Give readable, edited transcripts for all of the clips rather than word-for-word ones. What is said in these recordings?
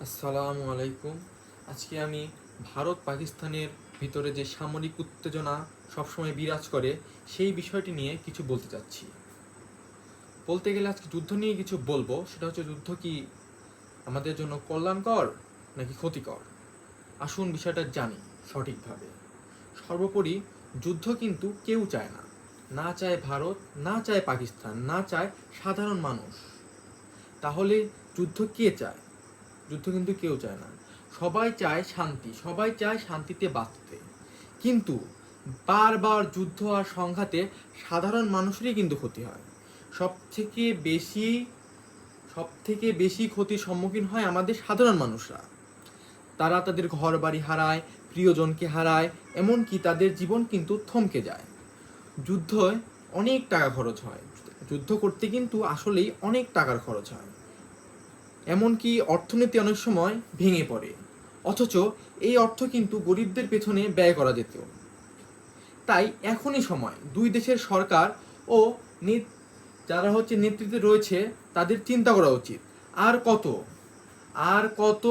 আসসালামু আলাইকুম। আজকে আমি ভারত পাকিস্তানের ভিতরে যে সামরিক উত্তেজনা সবসময় বিরাজ করে সেই বিষয়টি নিয়ে কিছু বলতে চাচ্ছি। বলতে গেলে আজকে যুদ্ধ নিয়ে কিছু বলবো, সেটা হচ্ছে যুদ্ধ কি আমাদের জন্য কল্যাণকর নাকি ক্ষতিকর। আসুন বিষয়টা জানি সঠিকভাবে। সর্বোপরি যুদ্ধ কিন্তু কেউ চায় না, না চায় ভারত, না চায় পাকিস্তান, না চায় সাধারণ মানুষ। তাহলে যুদ্ধ কে চায়? যুদ্ধ কিন্তু কেউ চায় না। সবাই চায় শান্তি, সবাই চায় শান্তিতে বাঁচতে। কিন্তু বারবার যুদ্ধ আর সংঘাতে সাধারণ মানুষেরই কিন্তু ক্ষতি হয়। সব থেকে বেশি সব থেকে বেশি ক্ষতির সম্মুখীন হয় আমাদের সাধারণ মানুষরা। তারা তাদের ঘর বাড়ি হারায়, প্রিয়জনকে হারায়, এমনকি তাদের জীবন কিন্তু থমকে যায়। যুদ্ধে অনেক টাকা খরচ হয়। যুদ্ধ করতে কিন্তু আসলেই অনেক টাকার খরচ হয়। এমনকি অর্থনীতি অনেক সময় ভেঙে পড়ে, অথচ এই অর্থ কিন্তু গরিবদের পেছনে ব্যয় করা যেত। তাই এখনই সময় দুই দেশের সরকার ও যারা নেতৃত্বে রয়েছে তাদের চিন্তা করা উচিত। আর কত আর কত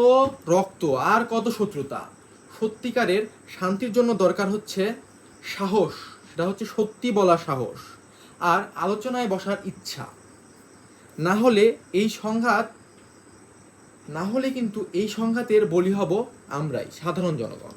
রক্ত, আর কত শত্রুতা। সত্যিকারের শান্তির জন্য দরকার হচ্ছে সাহস, সেটা হচ্ছে সত্যি বলার সাহস আর আলোচনায় বসার ইচ্ছা। না হলে এই সংঘাত না হলে কিন্তু এই সংঘাতের বলি হব আমরাই, সাধারণ জনগণ।